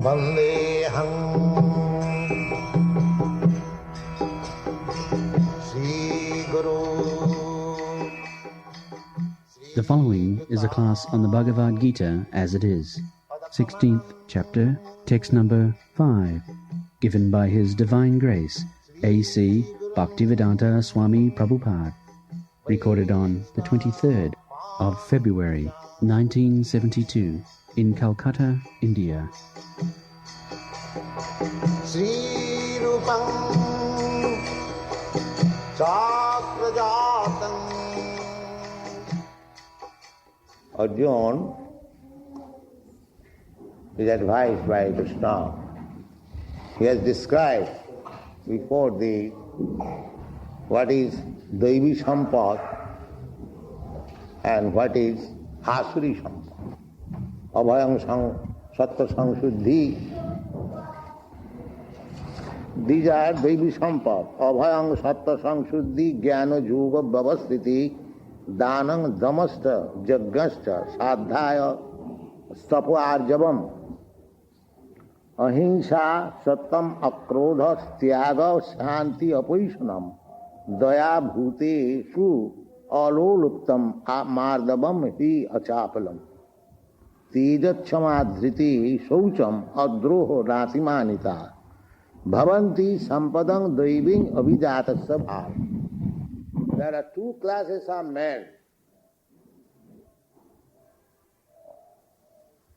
Vandeham Sri Guru. The following is a class on the Bhagavad Gita as it is, 16th chapter, text number 5, given by His Divine Grace, A.C. Bhaktivedanta Swami Prabhupada, recorded on the 23rd of February 1972 in Calcutta, India. Sri Rupam Chakrajatam. Arjuna is advised by Krishna. He has described before thee what is Daivi Sampad and what is Asuri Sampad. Abhayam Sattva Sangshuddhi. These are Daivi Sampad. Abhayam Sattva Sangshuddhi Jnana Yoga Bhavasthiti Danang Damasta Jagascha Sadhaya Stapo Arjavam Ahimsa Satam Akrodha Tyaga Shanti Apoishanam Daya Bhute Su Aloluptam Mardavam Hi Achapalam Tejachhamadhriti Saucham Adroho Ratimanita Bhavanti Sampadang Daiving Abhijatasya Bhav. There are two classes of men.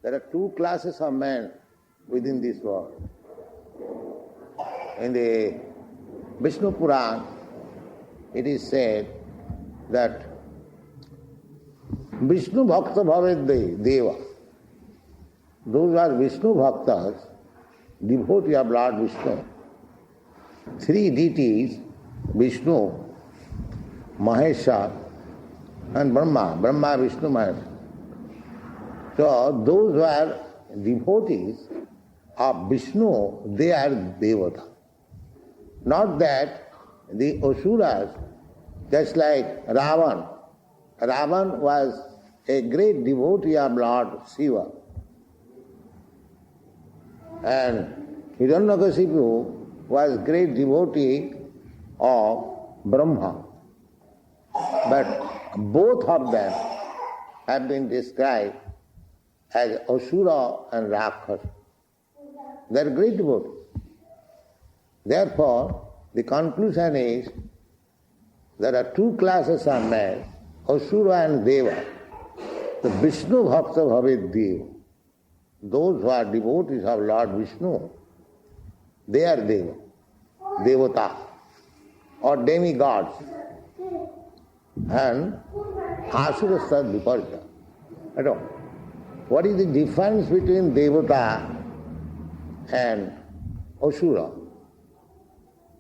There are two classes of men within this world. In the Vishnu Puran, it is said that Vishnu Bhakta Bhaved Deva. Those are Vishnu Bhaktas, devotee of Lord Vishnu. Three deities, Vishnu, Mahesha and Brahma. Brahma, Vishnu, Mahesha. So those who are devotees of Vishnu, they are Devata. Not that the Asuras, just like Ravan. Ravan was a great devotee of Lord Shiva. And Hiranyakashipu was great devotee of Brahma. But both of them have been described as Asura and Rakshasa. They are great devotees. Therefore, the conclusion is there are two classes of men, Asura and Deva. The Vishnu Bhakta Bhaved Deva. Those who are devotees of Lord Vishnu, they are Deva, Devata, or demigods. And Asura Sad Viparita. I don't know. What is the difference between Devata and Asura?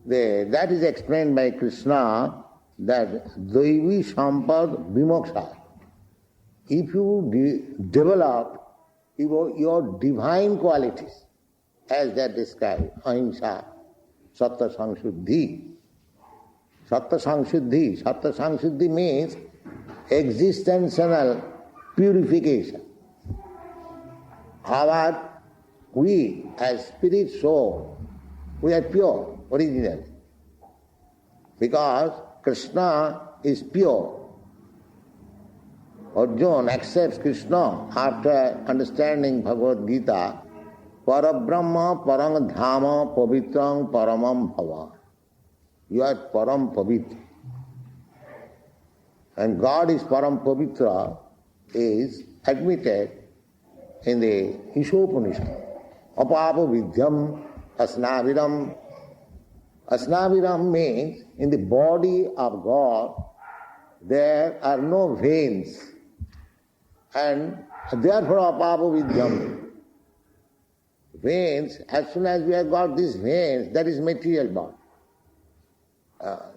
That is explained by Krishna that Daivi Sampad Vimoksha. If you develop your divine qualities, as they are described, Ahimsa, Sattva Sangshuddhi. Sattva Sangshuddhi. Sattva Sangshuddhi means existential purification. We as spirit soul, we are pure originally. Because Krishna is pure. Arjuna accepts Krishna after understanding Bhagavad Gita. Parabrahma parang dhama pavitrang paramam bhava. You are param pavitra. And God is param pavitra is admitted in the Ishopanishad. Apapa vidyam asnaviram. Asnaviram means in the body of God there are no veins. And therefore apapa vidyam. Veins, as soon as we have got these veins, that is material body.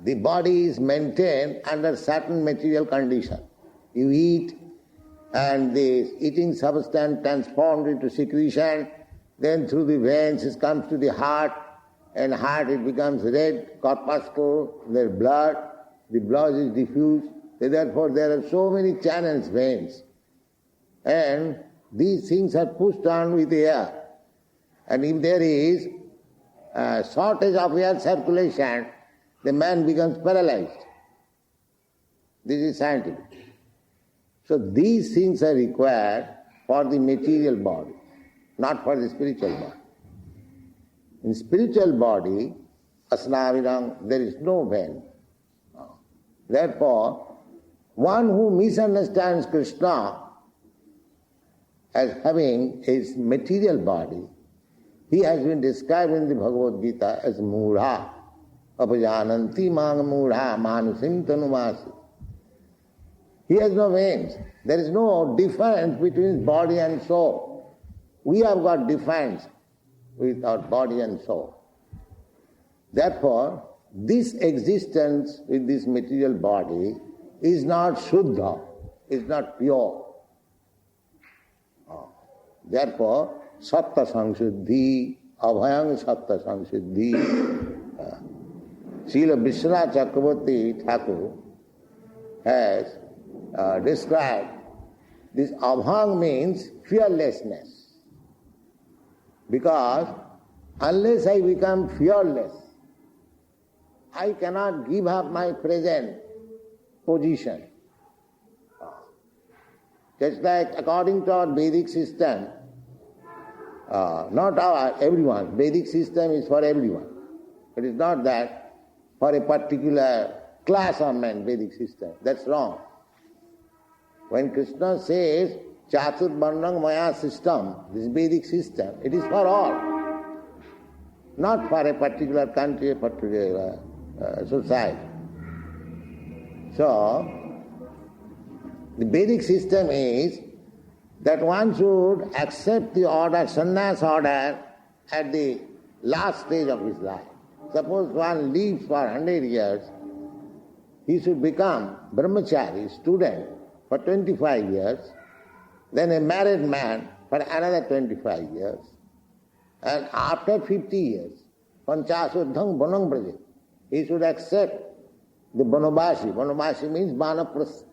The body is maintained under certain material condition. You eat, and the eating substance transformed into secretion, then through the veins it comes to the heart, and heart it becomes red, corpuscle, their blood, the blood is diffused, therefore there are so many channels, veins. And These things are pushed on with air. And if there is a shortage of air circulation, the man becomes paralyzed. This is scientific. So these things are required for the material body, not for the spiritual body. In spiritual body, asnavirang, there is no vein. Therefore, one who misunderstands Krishna as having his material body, he has been described in the Bhagavad Gita as mudha, apajananti mang mudha manusim tanumasi. He has no veins. There is no difference between body and soul. We have got difference with our body and soul. Therefore, this existence with this material body is not Shuddha, is not pure. Therefore, Satta Sangshuddhi, Abhayang Satta Sangshuddhi. Srila Vishwanath Chakravarti Thakur has described this Abhang means fearlessness. Because unless I become fearless, I cannot give up my present position. Just like according to our Vedic system, not everyone, Vedic system is for everyone. It is not that for a particular class of men, Vedic system. That's wrong. When Krishna says, Chatur Varnang Maya system, this Vedic system, it is for all. Not for a particular country, a particular society. So, the Vedic system is that one should accept the order, sannyas order, at the last stage of his life. Suppose one lives for 100 years, he should become brahmachari, student, for 25 years, then a married man for another 25 years, and after 50 years, panchasudhang bonang braja, he should accept the Banabasi. Banabasi means Banaprastha.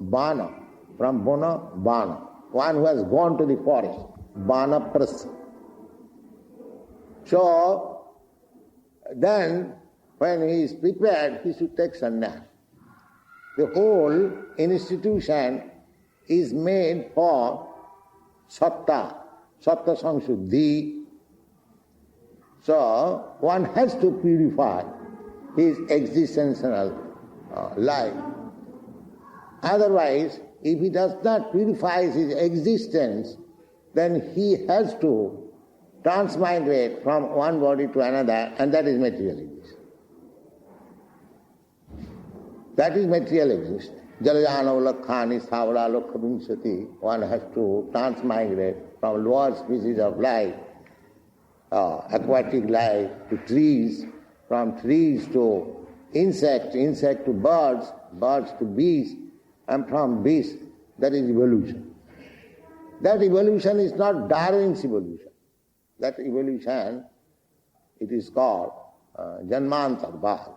Bana, from Bona, Bana. One who has gone to the forest. Banaprastha. So, then, when he is prepared, he should take sannyas. The whole institution is made for Satta Sangshuddhi. So, one has to purify his existential life. Otherwise, if he does not purify his existence, then he has to transmigrate from one body to another, and that is materialism. That is materialism. Jalajana lakhani savara lokha vimsati. One has to transmigrate from lower species of life, aquatic life, to trees, from trees to insects, insect to birds, birds to beasts, and from beasts, that is evolution. That evolution is not Darwin's evolution. That evolution, it is called Janmantar.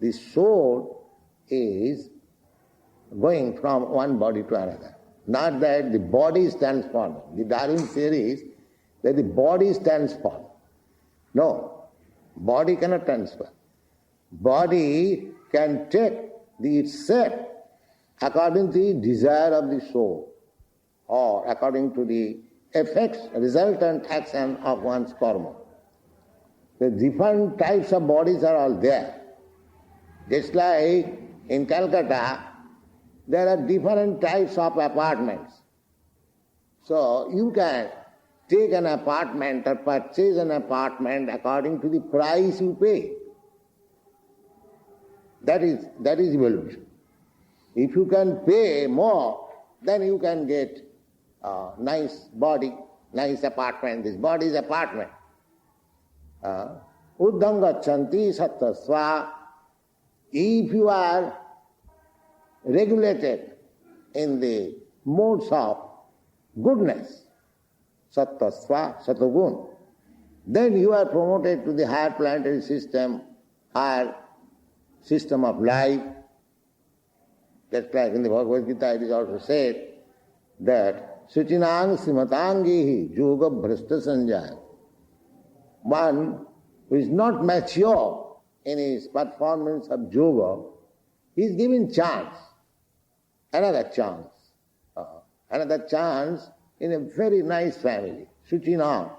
The soul is going from one body to another. Not that the body is transforming. The Darwin theory is that the body is transformed. No, body cannot transform. Body can take its shape according to the desire of the soul, or according to the effects, resultant action of one's karma. The different types of bodies are all there. Just like in Calcutta, there are different types of apartments. So you can take an apartment or purchase an apartment according to the price you pay. That is evolution. If you can pay more, then you can get a nice body, nice apartment. This body is apartment. Uddham gachanti sattasva. If you are regulated in the modes of goodness, sattasva, satagun, then you are promoted to the higher planetary system, higher system of life. Just like in the Bhagavad Gita it is also said that Suchinang Simatangehi Yoga Bhrasta Sanjaya. One who is not mature in his performance of yoga, he is given chance, another chance in a very nice family, Suchinang,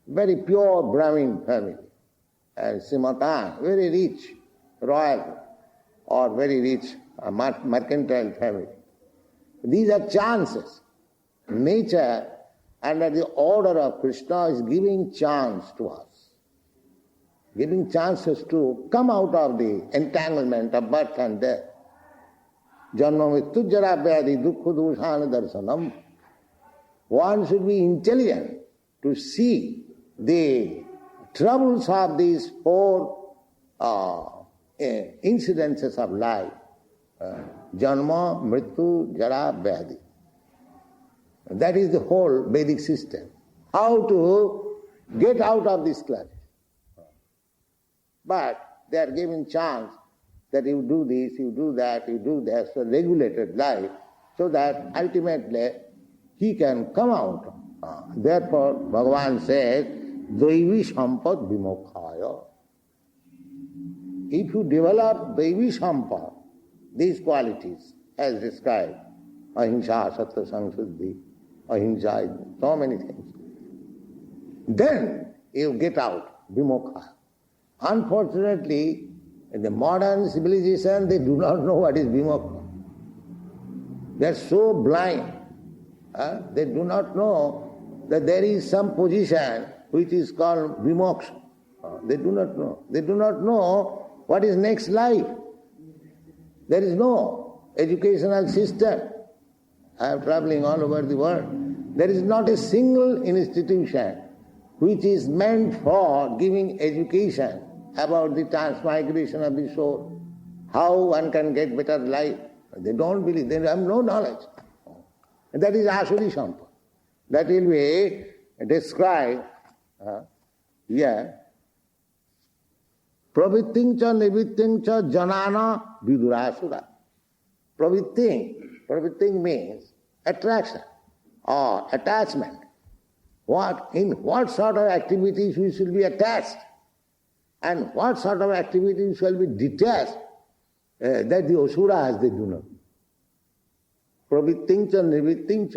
very pure Brahmin family, and Simatan, very rich, royal, or very rich mercantile family. These are chances. Nature, under the order of Krishna, is giving chance to us, giving chances to come out of the entanglement of birth and death. Janma mrityu jara vyadi dukkha doshana darsanam. One should be intelligent to see the troubles of these four incidences of life. Janma, mrityu, jara, vyadi. That is the whole Vedic system. How to get out of this clutch. But they are given chance that you do this, you do that, so regulated life, so that ultimately he can come out. Therefore, Bhagavan says, Daivi Sampad Vimokhaya. If you develop Daivi Sampad, these qualities as described, Ahimsa, Sattva, Samsuddhi, Ahimsa, so many things, then you get out, Vimokha. Unfortunately, in the modern civilization, they do not know what is Vimokha. They are so blind. They do not know that there is some position which is called Vimoksha. They do not know. They do not know what is next life. There is no educational system. I am traveling all over the world. There is not a single institution which is meant for giving education about the transmigration of the soul, how one can get better life. They don't believe, they have no knowledge. And that is Asuri Sampada. That will be described here. Pravitting cha nivitting cha janana vidurasura. Pravitting means attraction or attachment. In what sort of activities we should be attached and what sort of activities shall be detached, that the asuras, they do not. Pravitting cha nivitting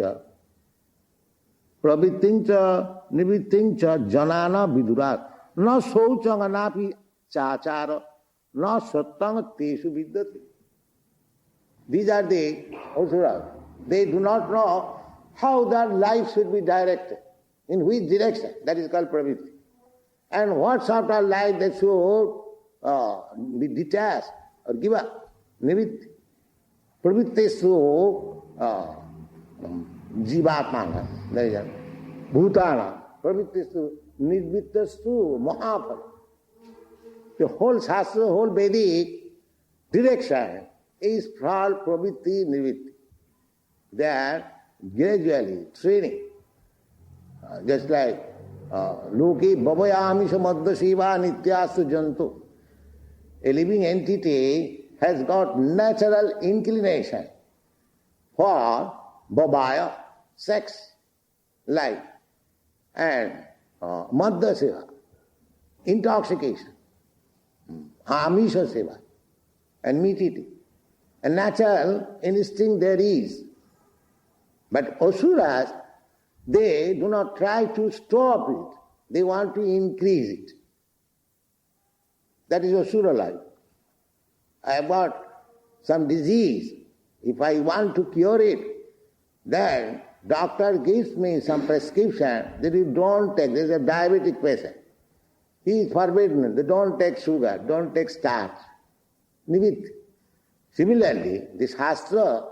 cha janana vidurat. Na sauchanga napi chachara, na sattanga tesu vidyate. These are the asuras. They do not know how their life should be directed, in which direction. That is called pravritti. And what sort of life they should be detached or give up. Nivitti. Pravrittesu jivatmana, that is bhutana. Pravrittesu nirvittasu mahapala. The whole Shastra, the whole Vedic direction is called pravritti nirvitti. They are gradually training. Just like Loki Bhavayamisha Madhya Shiva Nityasu Jantu. A living entity has got natural inclination for Bhavaya, sex, life, and Madhya Shiva, intoxication, Amisha Shiva, and meat eating. A natural instinct there is. But Asuras, they do not try to stop it. They want to increase it. That is Asura life. I have got some disease. If I want to cure it, then doctor gives me some prescription that you don't take. There is a diabetic patient. He is forbidden. They don't take sugar, don't take starch. Nivit. Similarly, the Shastra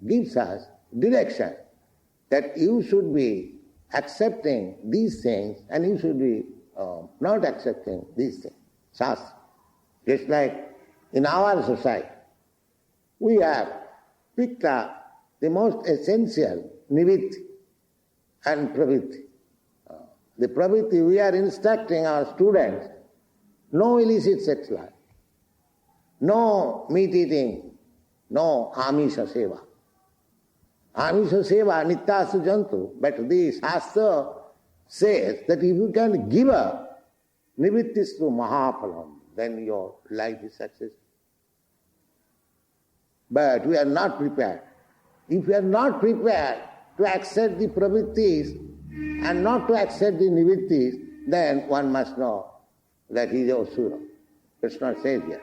gives us direction that you should be accepting these things and you should be not accepting these things. Shastra. Just like in our society, we have picked up the most essential nivitti and pravritti. The pravritti, we are instructing our students, no illicit sex life, no meat eating, no amisha seva. Amisha seva nityasu jantu. But the Shastra says that if you can give up nivrittistu mahaphalam, then your life is successful. But we are not prepared. If we are not prepared to accept the pravrittis and not to accept the nivrittis, then one must know that he is asura. Krishna says here,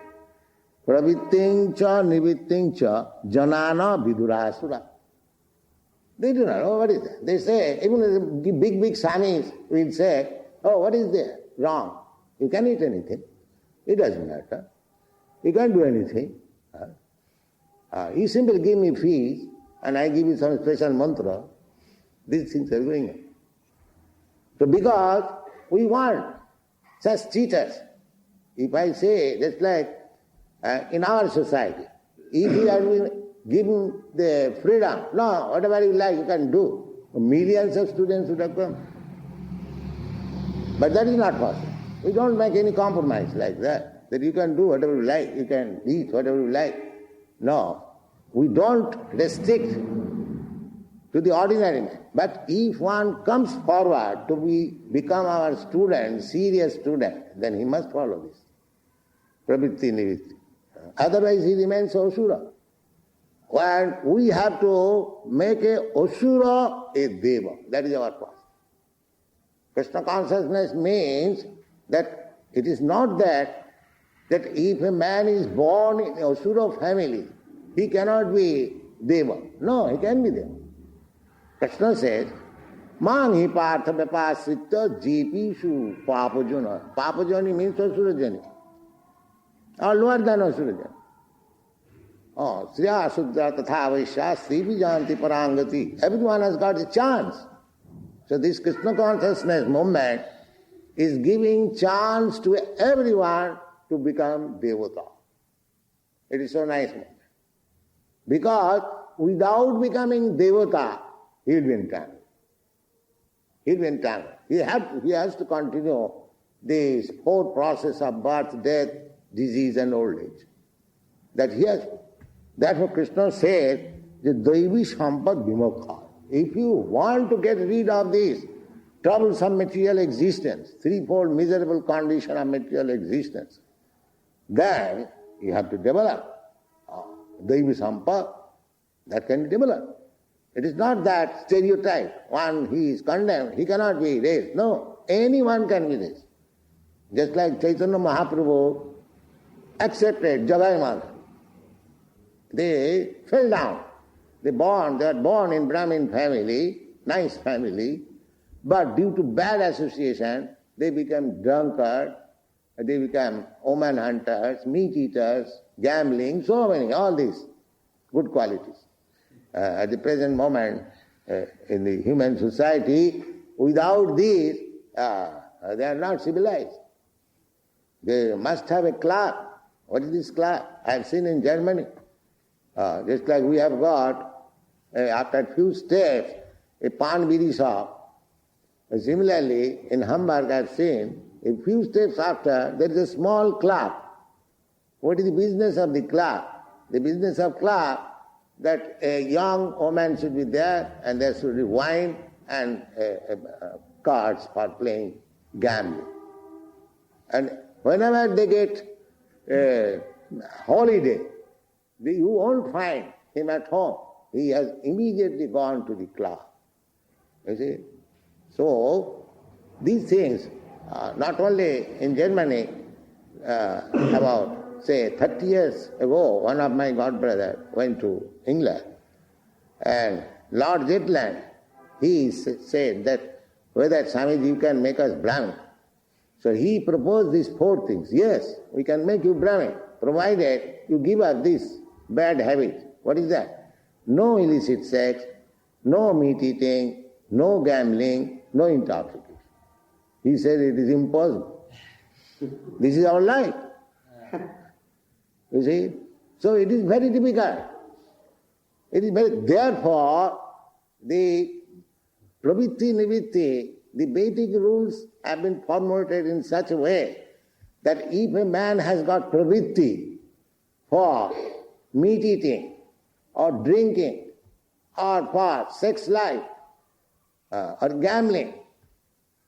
pravritting cha nivritting cha janana vidurasura. They do not know what is that. They say, even the big swamis will say, oh, what is there? Wrong. You can eat anything. It doesn't matter. You can't do anything. You simply give me fees and I give you some special mantra. These things are going on. So because we want such teachers, if I say, just like in our society, if we are given the freedom, no, whatever you like you can do, millions of students would have come. But that is not possible. We don't make any compromise like that you can do whatever you like, you can eat whatever you like. No, we don't restrict to the ordinary man. But if one comes forward to become our student, serious student, then he must follow this. Pravritti nivritti. Otherwise he remains asura. And we have to make a asura a deva. That is our process. Krishna consciousness means that it is not that if a man is born in a asura family, he cannot be deva. No, he can be deva. Krishna says, Manhi partha vipasritta jeepishu papajana. Papajani means asurajani. Or lower than asurajani. Oh, Sriya Sudra Tatha Vaishya Sri Vijanti Parangati. Everyone has got a chance. So this Krishna consciousness movement is giving chance to everyone to become devata. It is so nice movement. Because without becoming devata, he will be entangled. He will be entangled. He has to continue this whole process of birth, death, disease and old age. That he has. Therefore Krishna said, the Daivi Sampad Vimokha. If you want to get rid of this troublesome material existence, threefold miserable condition of material existence, then you have to develop Daivi Sampad. That can be developed. It is not that stereotype. One, he is condemned, he cannot be raised. No, anyone can be raised. Just like Chaitanya Mahaprabhu accepted Jagai Madhav. They fell down. They were born in Brahmin family, nice family, but due to bad association, they became drunkards, they became woman hunters, meat eaters, gambling, so many, all these good qualities. At the present moment, in the human society, without these, they are not civilized. They must have a club. What is this club? I have seen in Germany. Just like we have got, after a few steps, a pan bidi shop. Similarly, in Hamburg I have seen, a few steps after, there is a small club. What is the business of the club? The business of club, that a young woman should be there, and there should be wine and cards for playing gambling. And whenever they get a holiday, you won't find him at home. He has immediately gone to the club. You see? So, these things, not only in Germany, about, say, 30 years ago, one of my godbrothers went to England, and Lord Zetland, he said that whether Swamiji you can make us Brahmin. So he proposed these 4 things. Yes, we can make you Brahmin, provided you give up this bad habit. What is that? No illicit sex, no meat eating, no gambling, no intoxication. He said it is impossible. This is our life. You see? So it is very difficult. Therefore, the pravritti nivitti, the Vedic rules have been formulated in such a way that if a man has got pravritti for meat eating or drinking or for sex life or gambling.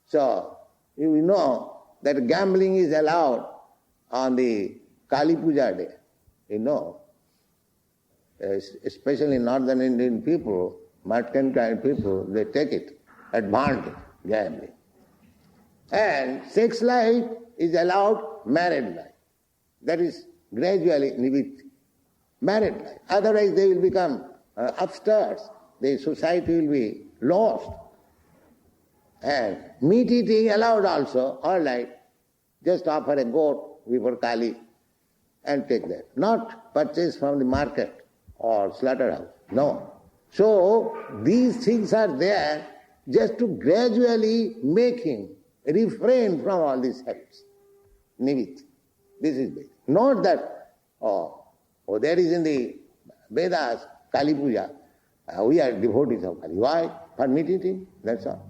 So you know that gambling is allowed on the Kali Puja day. You know, especially northern Indian people, mercantile people, they take it advantage, gambling. And sex life is allowed, married life. That is gradually nivitti. Married life. Otherwise they will become upstairs. The society will be lost. And meat eating allowed also, all right. Just offer a goat before Kali and take that. Not purchase from the market or slaughterhouse. No. So these things are there just to gradually make him refrain from all these habits. Nivitti. This is basic. Not that, there is in the Vedas, Kali Puja, we are devotees of Kali. Why? For meat eating, that's all.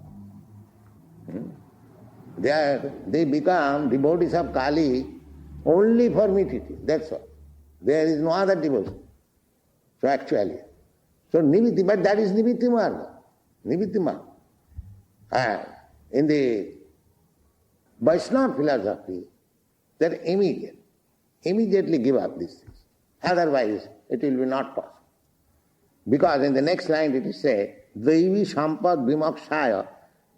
They become devotees of Kali only for meat eating, that's all. There is no other devotion. So actually, nivitti, but that is nivitti marga. Nivitti marga. And in the Vaishnava philosophy, that immediately give up these things. Otherwise, it will be not possible. Because in the next line it is said, Daivi sampad vimokshaya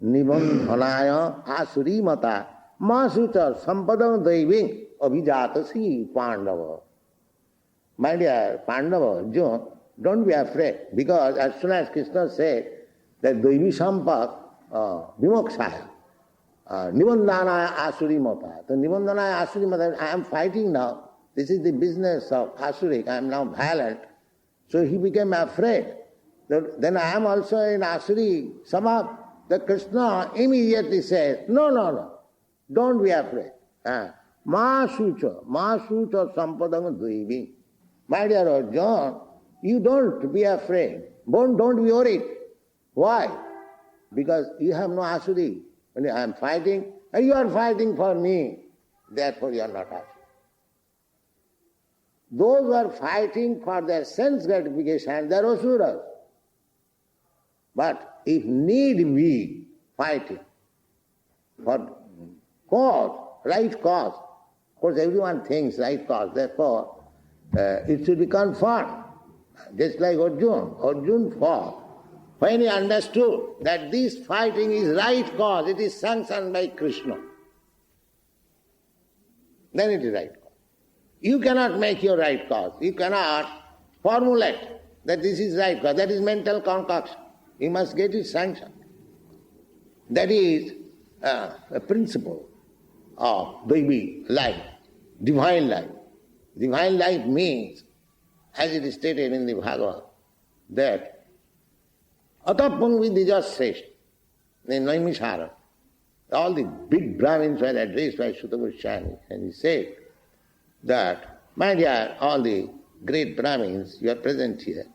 nibandhanaya asuri mata masuta sampadam daiving abhijatasi Pandava. My dear Pandava, don't be afraid, because as soon as Krishna said that Daivi sampad vimokshaya Nibandhanaya Asuri Mata. So Nibandhanaya Asuri Mata, I am fighting now. This is the business of Asurik. I am now violent. So he became afraid. Then I am also in Asuri Samad. The Krishna immediately says, no, don't be afraid. Ma sucha sampadam dvivi. My dear Arjuna, you don't be afraid. Don't be worried. Why? Because you have no Asuri. When I am fighting, and you are fighting for me, therefore you are not Asura. Those who are fighting for their sense gratification, they are Asuras. But if need be fighting for cause, right cause, of course everyone thinks right cause, therefore it should be confirmed. Just like Arjuna fought. When he understood that this fighting is right cause, it is sanctioned by Krishna, then it is right cause. You cannot make your right cause. You cannot formulate that this is right cause. That is mental concoction. You must get it sanctioned. That is a principle of Daivi life, divine life. Divine life means, as it is stated in the Bhagavad, that Atapangvi Dijasresh, the Naimisara, all the big Brahmins were addressed by Sutta Goswami, and he said that, my dear, all the great Brahmins, you are present here.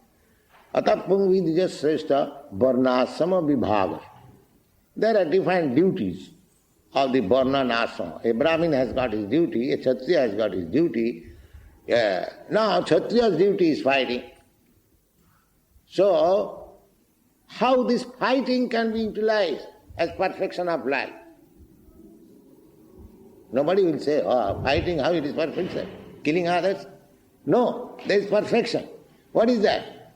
Atapangvi Dijasreshta Varnasama Vibhaga. There are different duties of the Varna and Asama. A Brahmin has got his duty, a Kshatriya has got his duty. Now Kshatriya's duty is fighting. So, how this fighting can be utilized as perfection of life? Nobody will say, fighting, how it is perfection? Killing others? No, there is perfection. What is that?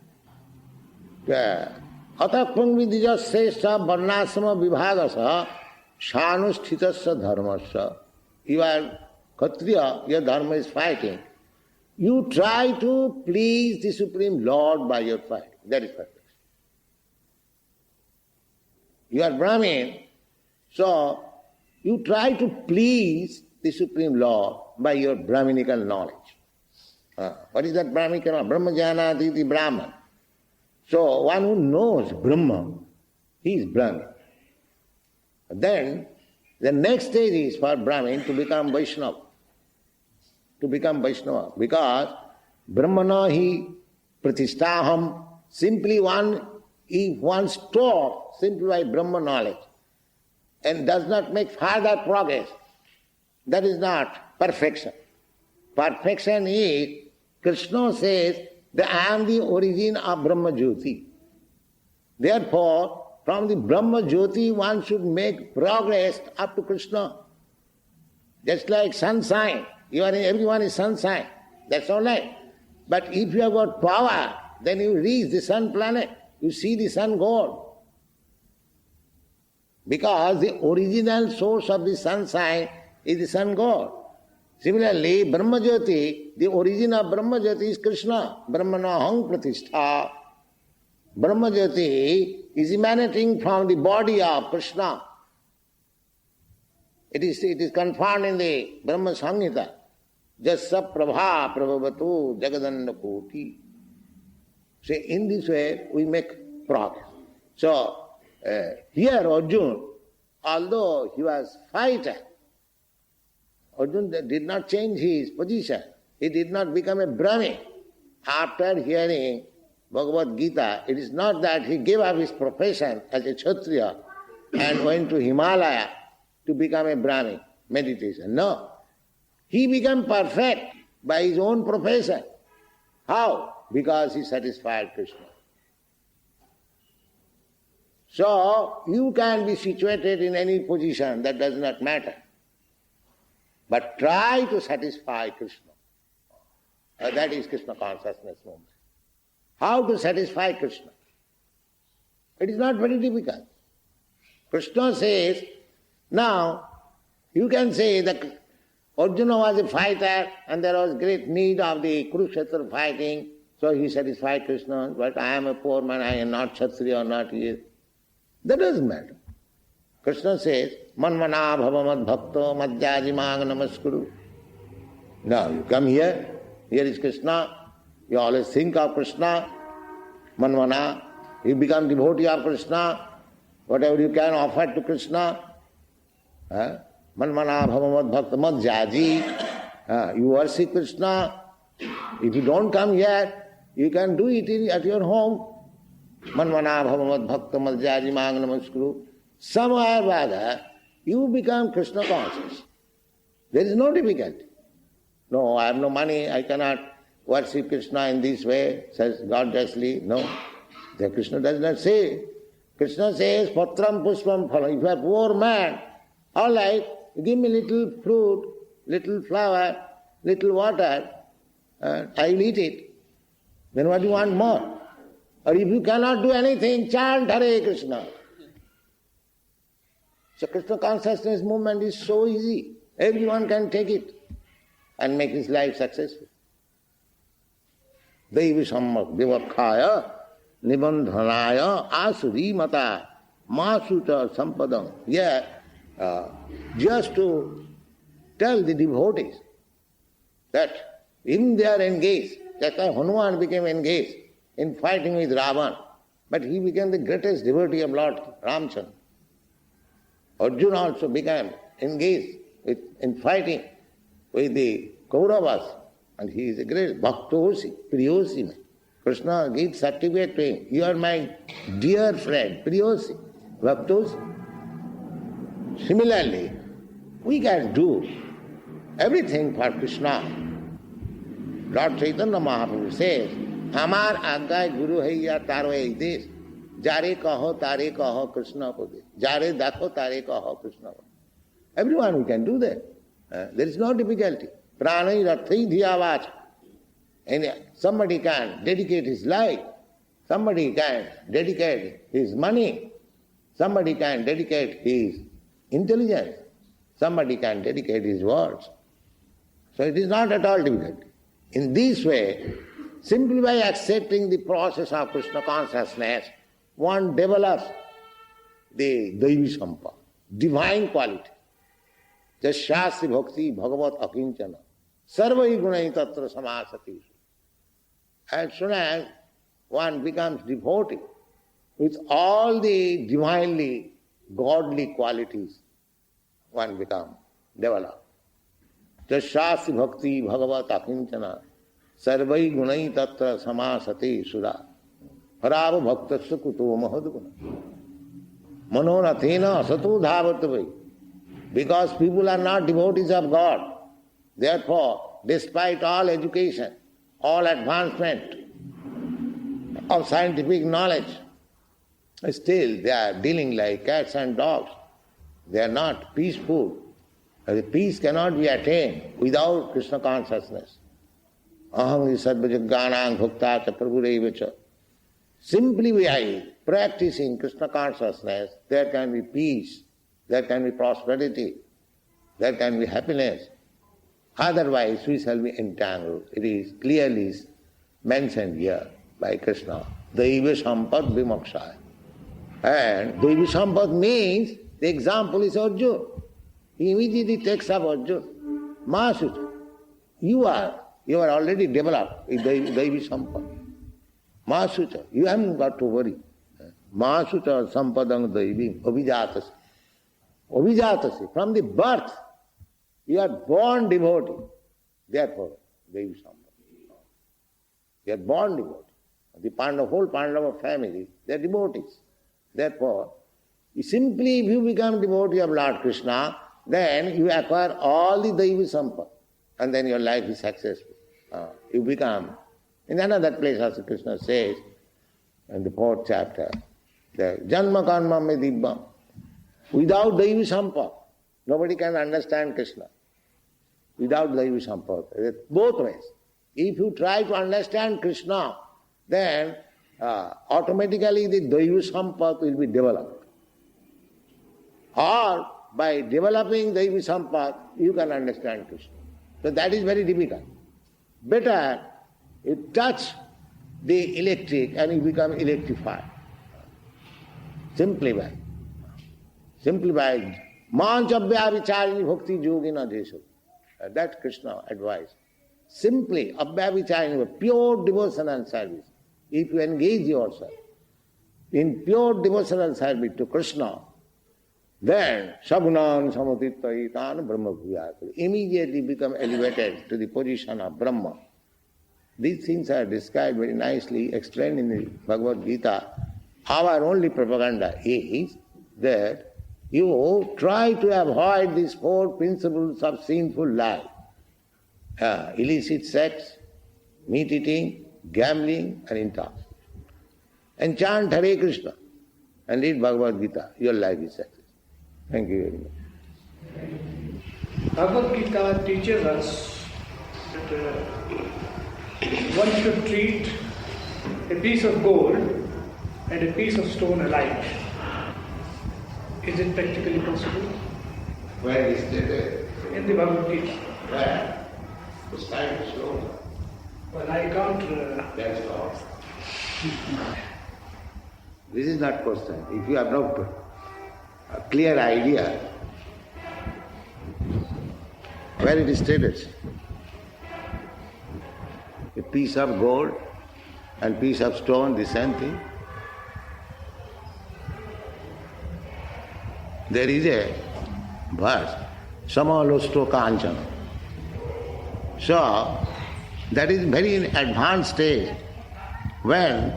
Atapangvi dijasesha varnasama vibhagasa shanusthitasya dharmasya. You are Kshatriya, your dharma is fighting. You try to please the Supreme Lord by your fighting. That is perfection. You are Brahmin, so you try to please the Supreme Lord by your Brahminical knowledge. What is that Brahminical knowledge? Brahma janati iti Brahman. So one who knows Brahma, he is Brahmin. Then the next stage is for Brahmin to become Vaishnava. To become Vaishnava. Because Brahmana hi pratishtaham, simply if one stops simply by Brahma knowledge and does not make further progress, that is not perfection. Perfection is, Krishna says, that I am the origin of Brahma Jyoti. Therefore, from the Brahma Jyoti one should make progress up to Krishna. Just like sunshine. Everyone is sunshine. That's all right. But if you have got power, then you reach the sun planet. You see the sun god. Because the original source of the sunshine is the sun god. Similarly, Brahma Jyoti, the origin of Brahma Jyoti is Krishna. Brahmanaham pratishtha. Brahma Jyoti is emanating from the body of Krishna. It is confirmed in the Brahma Samhita. Jassa prabha prabhavatu jagadanda koti. So in this way we make progress. So here Arjuna, although he was fighter, Arjuna did not change his position. He did not become a Brahmin. After hearing Bhagavad Gita, it is not that he gave up his profession as a Kshatriya and went to Himalaya to become a Brahmin, meditation. No. He became perfect by his own profession. How? Because he satisfied Krishna. So, you can be situated in any position, that does not matter. But try to satisfy Krishna. That is Krishna consciousness movement. How to satisfy Krishna? It is not very difficult. Krishna says, now, you can say that Arjuna was a fighter and there was great need of the Kurukshetra fighting, so he satisfied Krishna, but I am a poor man, I am not Kshatriya or not he is. That doesn't matter. Krishna says, Manmana bhavamad bhakto madhyajimang namaskuru. Now you come here is Krishna, you always think of Krishna, Manmana, you become devotee of Krishna, whatever you can offer to Krishna, Manmana bhavamad bhakta madhyaji, you worship Krishna. If you don't come here, you can do it at your home. Manmana bhavamad bhakta madhyaji mang namaskuru. Somewhere or other, you become Krishna conscious. There is no difficulty. No, I have no money, I cannot worship Krishna in this way, says God justly. No. The Krishna does not say. Krishna says, Patram pushpam phalam. If you are a poor man, all right, give me little fruit, little flower, little water, I will eat it. Then what do you want more? Or if you cannot do anything, chant Hare Krishna. So Krishna consciousness movement is so easy. Everyone can take it and make his life successful. Devi sammak devakhaya nibandhanaya asuri mata masuta sampadam. Yeah, just to tell the devotees that even they are engaged, that's why Hanuman became engaged in fighting with Ravan, but he became the greatest devotee of Lord Ramchandra. Arjuna also became engaged in fighting with the Kauravas, and he is a great Bhaktosi, Priyosi. Krishna gives certificate to him. You are my dear friend, Priyosi, Bhaktosi. Similarly, we can do everything for Krishna. Lord Chaitanya Mahaprabhu says, Amar Aggay Guru Haiya Taro Eidesh. Jare kaho tare kaho Krishna ko de. Jare dakho tare kaho Krishna ko. Everyone we can do that. There is no difficulty. Pranai rathai dhiyavach. And somebody can dedicate his life. Somebody can dedicate his money. Somebody can dedicate his intelligence. Somebody can dedicate his words. So it is not at all difficult. In this way, simply by accepting the process of Krishna consciousness, one develops the Daivi Sampa, divine quality. Just Shastri Bhakti Bhagavat Akinchana. Sarvai Gunai Tatra Samasati. As soon as one becomes devotee with all the divinely godly qualities, one becomes developed. Just Shastri Bhakti Bhagavat Akinchana. Sarvai Gunai Tatra Samasati Sudha. Harava bhaktasya kuto mahadguna. Manonathena asato dhavatavai. Because people are not devotees of God. Therefore, despite all education, all advancement of scientific knowledge, Still, they are dealing like cats and dogs. They are not peaceful. The peace cannot be attained without Krishna consciousness. Aham hi sarvajagyanam bhukta cha prabhureva cha. Simply by practicing Krishna consciousness, there can be peace, there can be prosperity, there can be happiness. Otherwise, we shall be entangled. It is clearly mentioned here by Krishna. Daiva sampad vimoksha. And Daiva sampad means, the example is Arjuna. He immediately takes up Arjuna. Mahasucha, you are already developed in Daivi sampad. Mahasucha, you haven't got to worry. Mahasucha sampadang Daivim abhijatasi. Abhijatasi, from the birth, you are born devotee. Therefore, Daivi sampad. You are born devotee. The whole Pandava family, they are devotees. Therefore, simply if you become devotee of Lord Krishna, then you acquire all the Daivi sampad, and then your life is successful. You become, in another place also Krishna says, in the 4th chapter, the Janma Karma Me Dibbam. Without Daivi sampad, nobody can understand Krishna. Without Daivi sampad, both ways. If you try to understand Krishna, then automatically the Daivi sampad will be developed. Or by developing Daivi sampad, you can understand Krishna. So that is very difficult. Better you touch the electric and you become electrified. Simply by Manchabhya vicharini bhakti yogina desho. That Krishna advised. Simply abhya vicharini, pure devotional service. If you engage yourself in pure devotional service to Krishna, then sagunan samatittaitan brahma bhuyat. Immediately become elevated to the position of Brahma. These things are described very nicely, explained in the Bhagavad Gita. Our only propaganda is that you try to avoid these 4 principles of sinful life. Illicit sex, meat eating, gambling and intoxication. And chant Hare Krishna and read Bhagavad Gita. Your life is success. Thank you very much. Bhagavad Gita teaches us that one should treat a piece of gold and a piece of stone alike. Is it practically possible? Where is it? In the Bhagavad Gita. Where? It's time to slow. Well, I can't. That's all. This is not question. If you have no a clear idea where it is stated, a piece of gold and piece of stone, the same thing. There is a verse, samalosto kanchana. So, that is very advanced stage when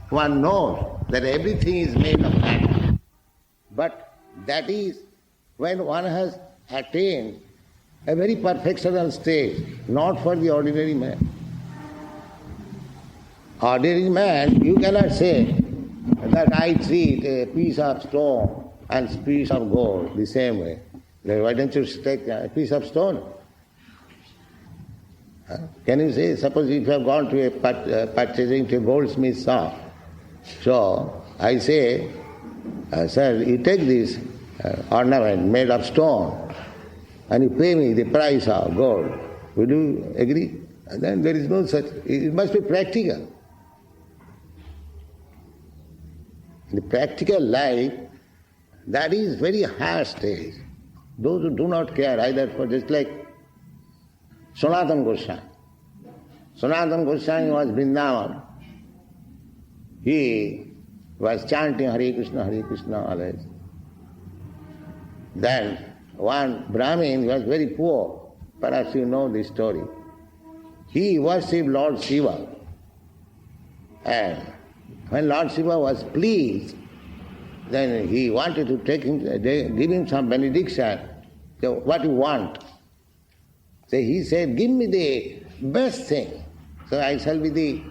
one knows that everything is made of matter. But that is when one has attained a very perfectional stage, not for the ordinary man. Ordinary man, you cannot say that I treat a piece of stone and a piece of gold the same way. Why don't you take a piece of stone? Can you say, suppose if you have gone to purchasing to a goldsmith's shop, so I say, sir, you take this ornament made of stone and you pay me the price of gold. Would you agree? And then there is no such, it must be practical. The practical life, that is very high stage. Those who do not care either for, just like Sanatana Goswami. Sanatana Goswami was Vrindavan. He was chanting Hare Krishna always. Then one Brahmin was very poor. Perhaps you know this story. He worshipped Lord Shiva. And when Lord Shiva was pleased, then he wanted to take him, give him some benediction. So what do you want? So he said, give me the best thing, so I shall be the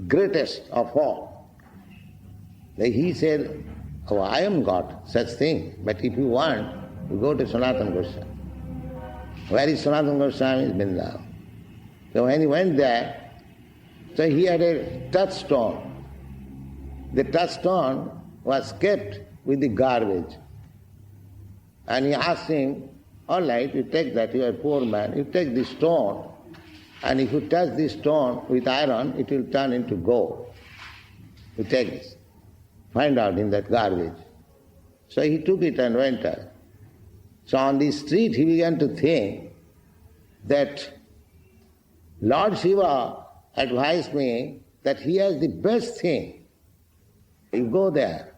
greatest of all. Then he said, oh, I am God, such thing. But if you want, you go to Sanatana Goswami. Where is Sanatana Goswami? Is Vrindavan. So when he went there, so he had a touchstone. The touchstone was kept with the garbage. And he asked him, all right, you take that, you are a poor man, you take this stone, and if you touch this stone with iron, it will turn into gold. You take this. Find out in that garbage. So he took it and went out. So on the street he began to think that Lord Shiva advised me that he has the best thing. You go there.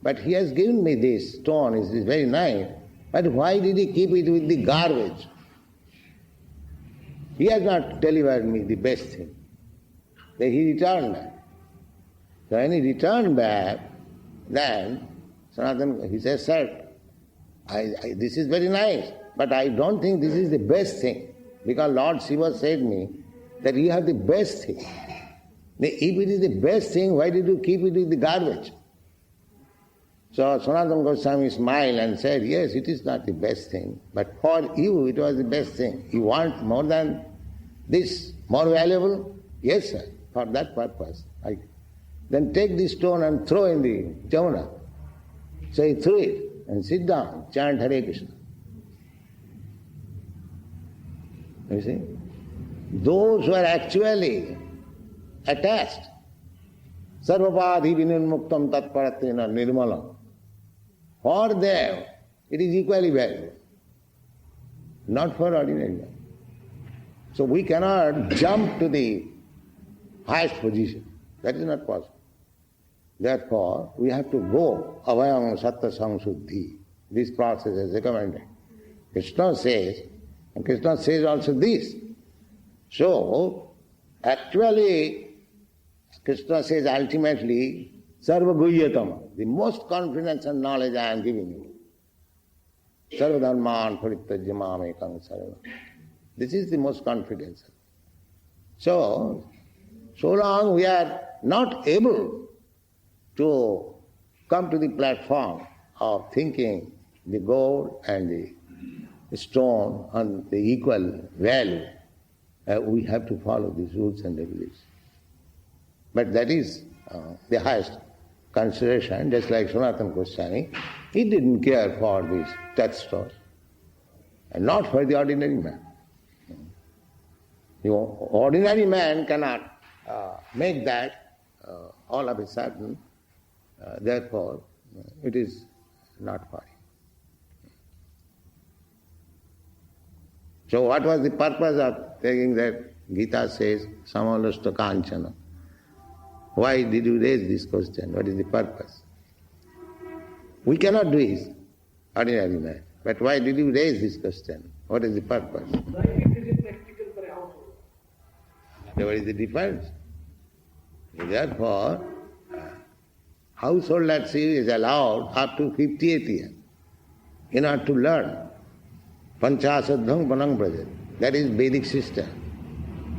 But he has given me this stone, it is very nice. But why did he keep it with the garbage? He has not delivered me the best thing. Then he returned back. So when he returned back, then Sanatana, he says, sir, this is very nice, but I don't think this is the best thing. Because Lord Shiva said me that you have the best thing. If it is the best thing, why did you keep it with the garbage? So Sanatana Goswami smiled and said, yes, it is not the best thing, but for you it was the best thing. You want more than this, more valuable? Yes, sir, for that purpose. Then take this stone and throw in the Jamuna. So he threw it and sit down, chant Hare Krishna. You see? Those who are actually attached, sarvapadhi vinunmuktam tatparatena nirmalam, for them it is equally valuable, not for ordinary man. So we cannot jump to the highest position. That is not possible. Therefore, we have to go avayam sattva samsuddhi. This process is recommended. Krishna says, and Krishna says also this. So, actually, Krishna says ultimately, sarva guhyatama, the most confidence and knowledge I am giving you. Sarva dharman parittajya mamekam sarva. This is the most confidence. So long we are not able to come to the platform of thinking the gold and the stone on the equal value, we have to follow these rules and regulations. But that is the highest consideration, just like Sanatana Goswami. He didn't care for these touchstones, and not for the ordinary man. The ordinary man cannot make that all of a sudden, therefore it is not for him. So what was the purpose of taking that? Gita says, samalasta kanchana. Why did you raise this question? What is the purpose? We cannot do it, ordinary man. But why did you raise this question? What is the purpose? Why it is practical for a household? What is the difference? Therefore, householder is allowed up to 58th year in order to learn. Panchasadham panang prajat. That is Vedic system.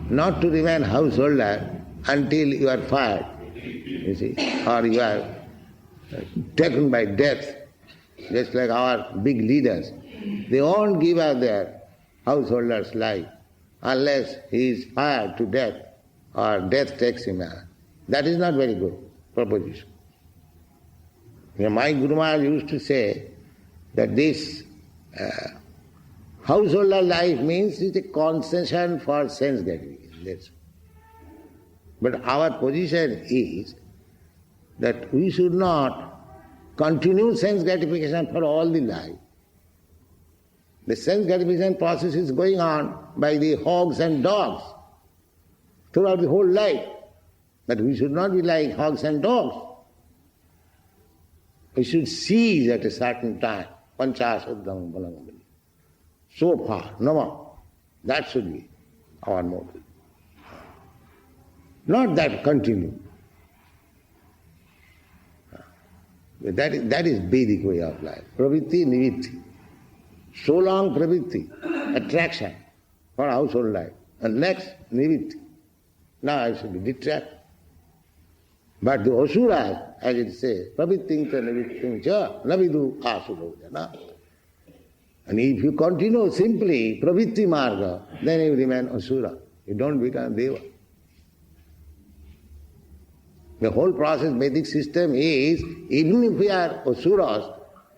Not to remain householder until you are fired, you see, or you are taken by death, just like our big leaders. They won't give up their householder's life unless he is fired to death or death takes him out. That is not very good proposition. My Guru Maharaj used to say that this householder life means it's a concession for sense gratification. That's all. But our position is that we should not continue sense gratification for all the life. The sense gratification process is going on by the hogs and dogs throughout the whole life. But we should not be like hogs and dogs. We should cease at a certain time. Panchasadham balang. So far, no more. That should be our motive. Not that continue. That is Vedic way of life. Pravritti, nivitti. So long pravritti, attraction for household life. And next, nivitti. Now I should be detract. But the asuras as it says, pravitting cha nivitting cha navidu asudojana. And if you continue simply pravitti marga, then you remain asura. You don't become deva. The whole process, Vedic system is, even if we are asuras,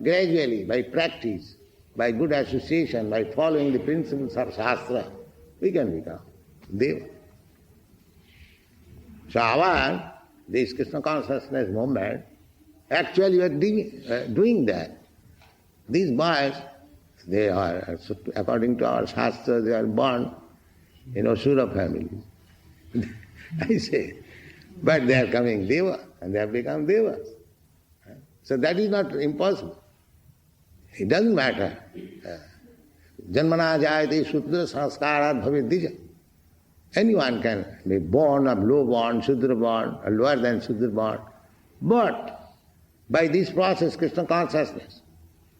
gradually, by practice, by good association, by following the principles of Shastra, we can become deva. So this Krishna consciousness movement, actually we are doing that. These boys, they are, according to our Shastra, they are born in Asura families. I say, but they are coming deva, and they have become devas. So that is not impossible. It doesn't matter. Janmana jayate sudra sanskarat bhavedija. Anyone can be born of low born, Sudra born, or lower than Sudra born. But by this process, Krishna consciousness,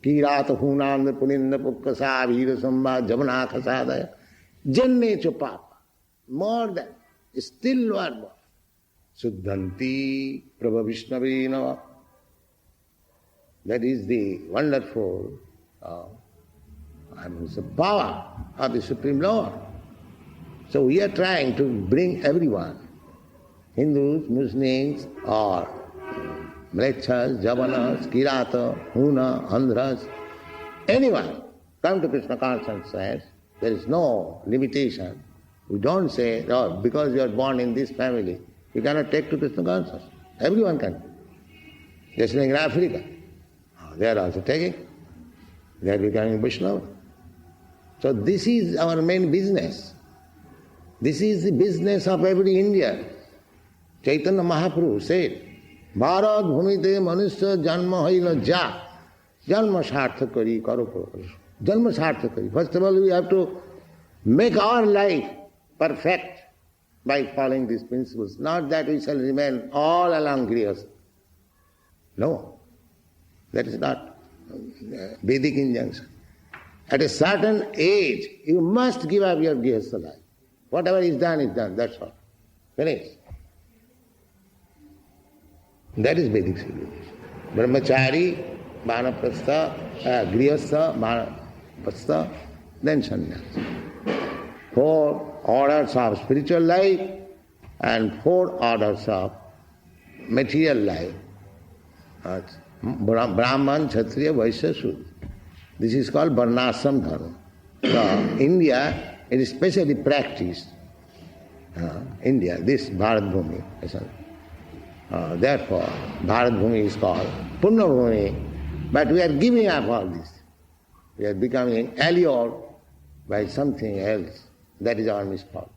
kirata hunanda puninda pukkasa vira samba jamana khasadaya, janne chupapa, more than, still lower born. Suddhanti Prabha Vishnavina. That is the wonderful the power of the Supreme Lord. So we are trying to bring everyone, Hindus, Muslims, or Mlechas, Javanas, Kirata, Huna, Andhras, anyone, come to Krishna consciousness. There is no limitation. We don't say, oh, because you are born in this family, you cannot take to Krishna consciousness. Everyone can. Just like in Africa, they are also taking. They are becoming Vaishnava. So this is our main business. This is the business of every Indian. Chaitanya Mahaprabhu said, Bharat bhumite manusya janma haila ja. Janma sartha kari karo karo. Janma sartha kari. First of all, we have to make our life perfect by following these principles. Not that we shall remain all along grihastha. No, that is not Vedic injunction. At a certain age, you must give up your grihastha life. Whatever is done, that's all. Finish. That is Vedic civilization. Brahmachari, Vanaprastha, grihastha, Vanaprastha, then sannyas. 4 orders of spiritual life and 4 orders of material life. Brahman, Kshatriya, Vaishya, Shudra. This is called Varnashram Dharma. So, India, it is specially practiced. India, this Bharat Bhumi. Therefore, Bharat Bhumi is called Punna Bhumi. But we are giving up all this. We are becoming allured by something else. That is our misfortune.